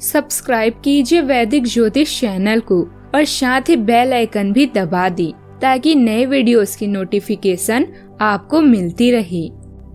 Subscribe कीजिए वैदिक ज्योतिष चैनल को और साथ ही बेल आइकन भी दबा दी ताकि नए वीडियोस की नोटिफिकेशन आपको मिलती रहे।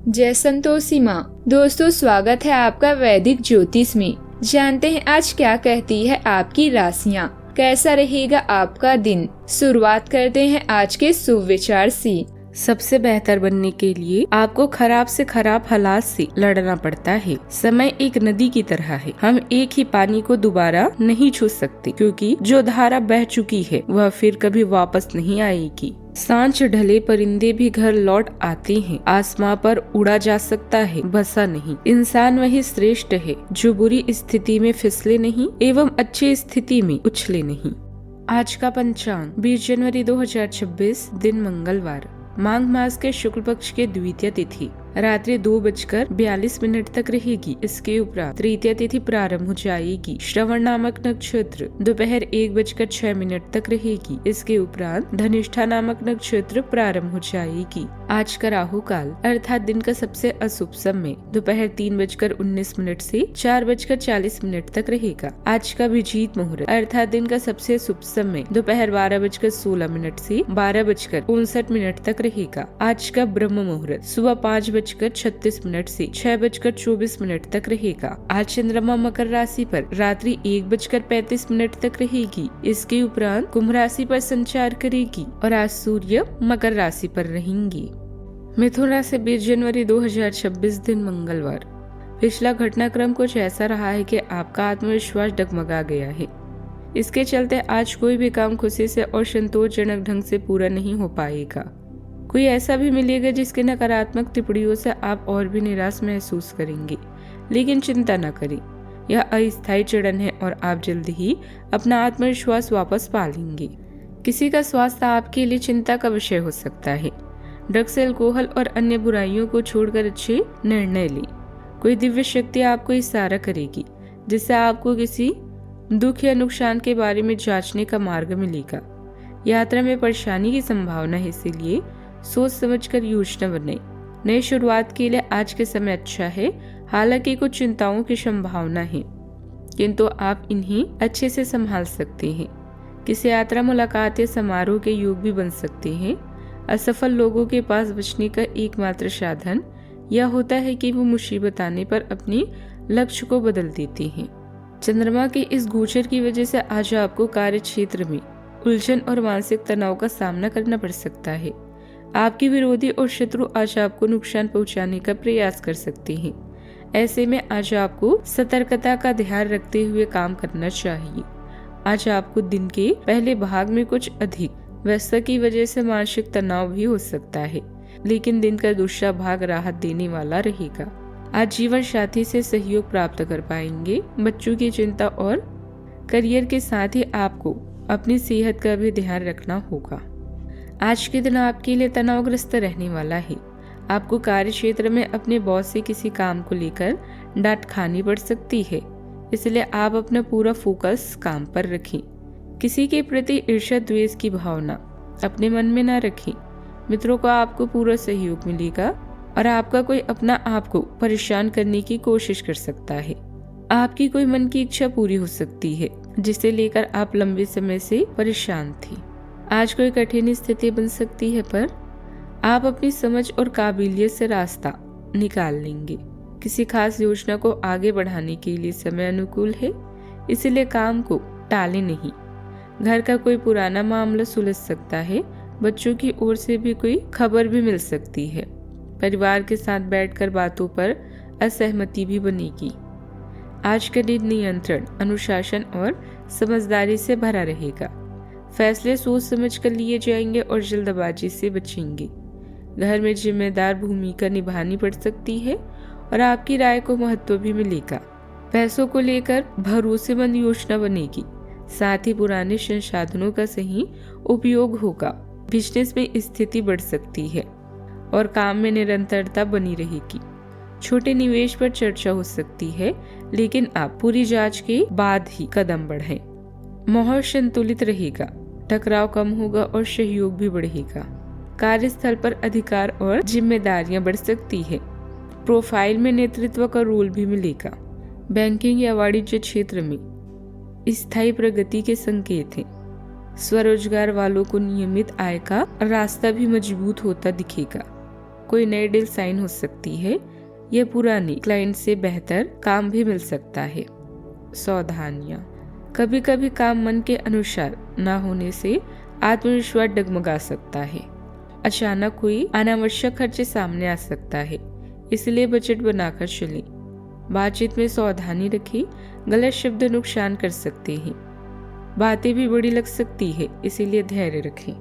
जय संतोषी माँ। दोस्तों, स्वागत है आपका वैदिक ज्योतिष में। जानते हैं आज क्या कहती है आपकी राशियाँ, कैसा रहेगा आपका दिन। शुरुआत करते हैं आज के शुभ विचार से। सबसे बेहतर बनने के लिए आपको खराब से खराब हालात से लड़ना पड़ता है। समय एक नदी की तरह है, हम एक ही पानी को दोबारा नहीं छू सकते क्योंकि जो धारा बह चुकी है वह फिर कभी वापस नहीं आएगी। सांझ ढले परिंदे भी घर लौट आते हैं। आसमां पर उड़ा जा सकता है, बसा नहीं। इंसान वही श्रेष्ठ है जो बुरी स्थिति में फिसले नहीं एवं अच्छी स्थिति में उछले नहीं। आज का पंचांग 20 जनवरी 2026, दिन मंगलवार। माघ मास के शुक्ल पक्ष के द्वितीय तिथि रात्रि 2:42 तक रहेगी। इसके उपरांत तृतीय तिथि प्रारंभ हो जाएगी। श्रवण नामक नक्षत्र दोपहर 1:06 तक रहेगी। इसके उपरांत धनिष्ठा नामक नक्षत्र प्रारंभ हो जाएगी। आज का राहु काल अर्थात दिन का सबसे अशुभ समय दोपहर 3:19 से 4:40 तक रहेगा। आज का अभिजीत मुहूर्त अर्थात दिन का सबसे शुभ समय दोपहर 12:16 से 12:59 तक रहेगा। आज का ब्रह्म मुहूर्त सुबह 5:36 से 6:24 तक रहेगा। आज चंद्रमा मकर राशि पर रात्रि 1:35 तक रहेगी। इसके उपरांत कुंभ राशि पर संचार करेगी और आज सूर्य मकर राशि पर रहेंगी। मिथुन राशि 20 जनवरी 2026, दिन मंगलवार। पिछला घटनाक्रम कुछ ऐसा रहा है कि आपका आत्मविश्वास डगमगा गया है। इसके चलते आज कोई भी काम खुशी से और संतोषजनक ढंग से पूरा नहीं हो पाएगा। कोई ऐसा भी मिलेगा जिसके नकारात्मक टिप्पणियों से आप और भी निराश महसूस करेंगे, लेकिन चिंता न करें, यह अस्थायी चढ़न है और आप जल्द ही अपना आत्मविश्वास वापस पा लेंगे। किसी का स्वास्थ्य आपके लिए चिंता का विषय हो सकता है। ड्रग्स, अल्कोहल और अन्य बुराइयों को छोड़कर अच्छे निर्णय लें। कोई दिव्य शक्ति आपको इशारा करेगी जिससे आपको किसी दुख या नुकसान के बारे में जांचने का मार्ग मिलेगा। यात्रा में परेशानी की संभावना है, इसीलिए सोच समझकर योजना बनाएं। नई शुरुआत के लिए आज के समय अच्छा है। हालांकि कुछ चिंताओं की संभावना है, किंतु आप इन्हें अच्छे से संभाल सकते हैं। किसी यात्रा, मुलाकात या समारोह के योग भी बन सकते हैं। असफल लोगों के पास बचने का एकमात्र साधन यह होता है कि वो मुसीबत आने पर अपने लक्ष्य को बदल देते हैं। चंद्रमा के इस गोचर की वजह से आज आपको कार्य क्षेत्र में उलझन और मानसिक तनाव का सामना करना पड़ सकता है। आपके विरोधी और शत्रु आज आपको नुकसान पहुंचाने का प्रयास कर सकते हैं। ऐसे में आज आपको सतर्कता का ध्यान रखते हुए काम करना चाहिए। आज आपको दिन के पहले भाग में कुछ अधिक व्यस्तता की वजह से मानसिक तनाव भी हो सकता है, लेकिन दिन का दूसरा भाग राहत देने वाला रहेगा। आज जीवन साथी से सहयोग प्राप्त कर पाएंगे। बच्चों की चिंता और करियर के साथ ही आपको अपनी सेहत का भी ध्यान रखना होगा। आज के दिन आपके लिए तनावग्रस्त रहने वाला है। आपको कार्य क्षेत्र में अपने बॉस से किसी काम को लेकर डांट खानी पड़ सकती है, इसलिए आप अपना पूरा फोकस काम पर रखें। किसी के प्रति ईर्ष्या द्वेष की भावना अपने मन में न रखें। मित्रों को आपको पूरा सहयोग मिलेगा और आपका कोई अपना आपको परेशान करने की कोशिश कर सकता है। आपकी कोई मन की इच्छा पूरी हो सकती है जिसे लेकर आप लंबे समय से परेशान थे। आज कोई कठिन स्थिति बन सकती है, पर आप अपनी समझ और काबिलियत से रास्ता निकाल लेंगे। किसी खास योजना को आगे बढ़ाने के लिए समय अनुकूल है, इसलिए काम को टाले नहीं। घर का कोई पुराना मामला सुलझ सकता है। बच्चों की ओर से भी कोई खबर भी मिल सकती है। परिवार के साथ बैठकर बातों पर असहमति भी बनेगी। आज का दिन नियंत्रण, अनुशासन और समझदारी से भरा रहेगा। फैसले सोच समझ कर लिए जाएंगे और जल्दबाजी से बचेंगे। घर में जिम्मेदार भूमिका निभानी पड़ सकती है और आपकी राय को महत्व भी मिलेगा। पैसों को लेकर भरोसेमंद योजना बनेगी। साथ ही पुराने संसाधनों का सही उपयोग होगा। बिजनेस में स्थिति बढ़ सकती है और काम में निरंतरता बनी रहेगी। छोटे निवेश पर चर्चा हो सकती है, लेकिन आप पूरी जांच के बाद ही कदम बढ़ाएं। माहौल संतुलित रहेगा, टकराव कम होगा और सहयोग भी बढ़ेगा। कार्यस्थल पर अधिकार और जिम्मेदारियां बढ़ सकती है। प्रोफाइल में नेतृत्व का रोल भी मिलेगा। बैंकिंग या वाणिज्य क्षेत्र में स्थायी प्रगति के संकेत हैं। स्वरोजगार वालों को नियमित आय का रास्ता भी मजबूत होता दिखेगा। कोई नई डील साइन हो सकती है या पुरानी क्लाइंट से बेहतर काम भी मिल सकता है। सावधानियां, कभी कभी काम मन के अनुसार न होने से आत्मविश्वास डगमगा सकता है। अचानक कोई अनावश्यक खर्चे सामने आ सकता है, इसलिए बजट बनाकर चलें। बातचीत में सावधानी रखें, गलत शब्द नुकसान कर सकते हैं। बातें भी बड़ी लग सकती है, इसीलिए धैर्य रखें।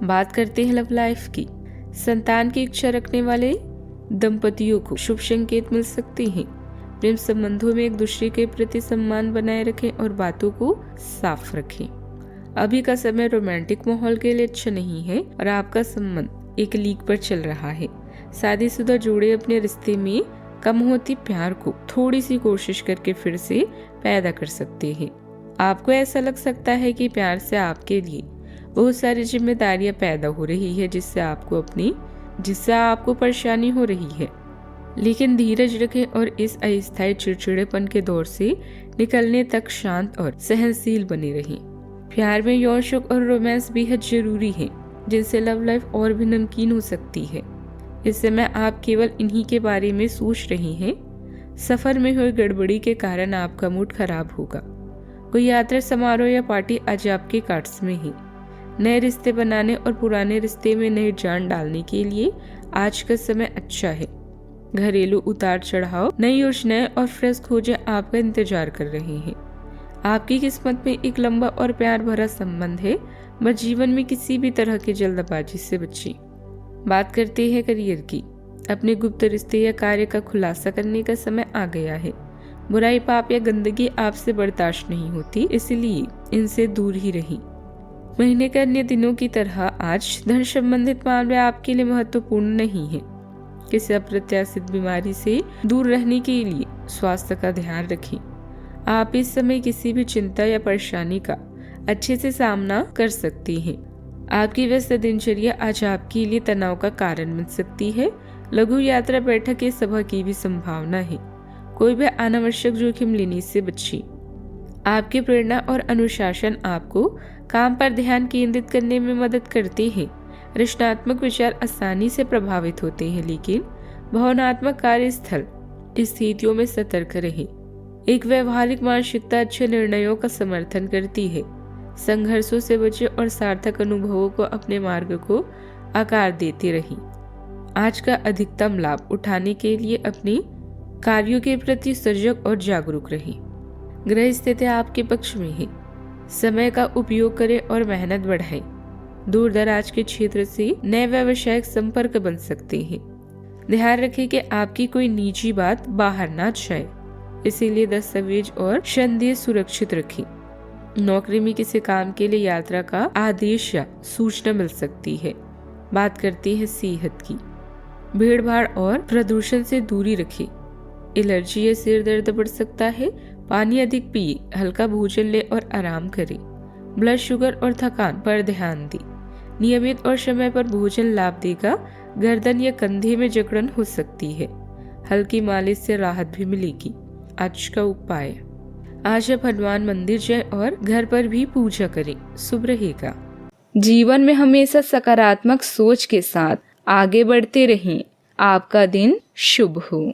बात करते हैं लव लाइफ की। संतान की इच्छा रखने वाले दंपतियों को शुभ संकेत मिल सकते हैं। प्रेम संबंधों में एक दूसरे के प्रति सम्मान बनाए रखें और बातों को साफ रखें। अभी का समय रोमांटिक माहौल के लिए अच्छा नहीं है और आपका संबंध एक लीक पर चल रहा है। शादीशुदा जोड़े अपने रिश्ते में कम होती प्यार को थोड़ी सी कोशिश करके फिर से पैदा कर सकते हैं। आपको ऐसा लग सकता है कि प्यार से आपके लिए बहुत सारी जिम्मेदारियां पैदा हो रही है, जिससे आपको परेशानी हो रही है। लेकिन धीरज रखें और इस अस्थायी चिड़चिड़ेपन के दौर से निकलने तक शांत और सहनशील बने रहें। प्यार में यौन सुख और रोमांस बेहद जरूरी है, जिनसे लव लाइफ और भी नमकीन हो सकती है। इस समय आप केवल इन्हीं के बारे में सोच रहे हैं। सफर में हुई गड़बड़ी के कारण आपका मूड खराब होगा। कोई यात्रा, समारोह या पार्टी आज आपके कार्ड्स में है। नए रिश्ते बनाने और पुराने रिश्ते में नई जान डालने के लिए आज का समय अच्छा है। घरेलू उतार चढ़ाव, नई योजनाएं और फ्रेश खोजें आपका इंतजार कर रहे हैं। आपकी किस्मत में एक लंबा और प्यार भरा संबंध है, बस जीवन में किसी भी तरह की जल्दबाजी से बचिए। बात करते हैं करियर की। अपने गुप्त रिश्ते या कार्य का खुलासा करने का समय आ गया है। बुराई, पाप या गंदगी आपसे बर्दाश्त नहीं होती, इसलिए इनसे दूर ही रहें। महीने के अन्य दिनों की तरह आज धन संबंधित मामले आपके लिए महत्वपूर्ण नहीं है। किसी अप्रत्याशित बीमारी से दूर रहने के लिए स्वास्थ्य का ध्यान रखें। आप इस समय किसी भी चिंता या परेशानी का अच्छे से सामना कर सकते हैं। आपकी व्यस्त दिनचर्या आज आपके लिए तनाव का कारण बन सकती है। लघु यात्रा, बैठक या सभा की भी संभावना है। कोई भी अनावश्यक जोखिम लेने से बचिए। आपकी प्रेरणा और अनुशासन आपको काम पर ध्यान केंद्रित करने में मदद करते हैं। रचनात्मक विचार आसानी से प्रभावित होते हैं, लेकिन भावनात्मक कार्यस्थल स्थितियों में सतर्क रहें। एक व्यवहारिक मानसिकता अच्छे निर्णयों का समर्थन करती है। संघर्षों से बचे और सार्थक अनुभवों को अपने मार्ग को आकार देते रहें। आज का अधिकतम लाभ उठाने के लिए अपने कार्यों के प्रति सजग और जागरूक रहें। ग्रह स्थिति आपके पक्ष में है। समय का उपयोग करें और मेहनत बढ़ाएं। दूर दराज के क्षेत्र से नए व्यावसायिक संपर्क बन सकते हैं। ध्यान रखें कि आपकी कोई निजी बात बाहर ना जाए, इसीलिए दस्तावेज और संदेश सुरक्षित रखें। नौकरी में किसी काम के लिए यात्रा का आदेश या सूचना मिल सकती है। बात करते हैं सेहत की। भीड़ भाड़ और प्रदूषण से दूरी रखें। एलर्जी या सिर दर्द बढ़ सकता है। पानी अधिक पिए, हल्का भोजन ले और आराम करें। ब्लड शुगर और थकान पर ध्यान दें। नियमित और समय पर भोजन लाभ देगा। गर्दन या कंधे में जकड़न हो सकती है। हल्की मालिश से राहत भी मिलेगी। आज का उपाय, आज आप हनुमान मंदिर जाएं और घर पर भी पूजा करें, शुभ रहेगा। जीवन में हमेशा सकारात्मक सोच के साथ आगे बढ़ते रहें। आपका दिन शुभ हो।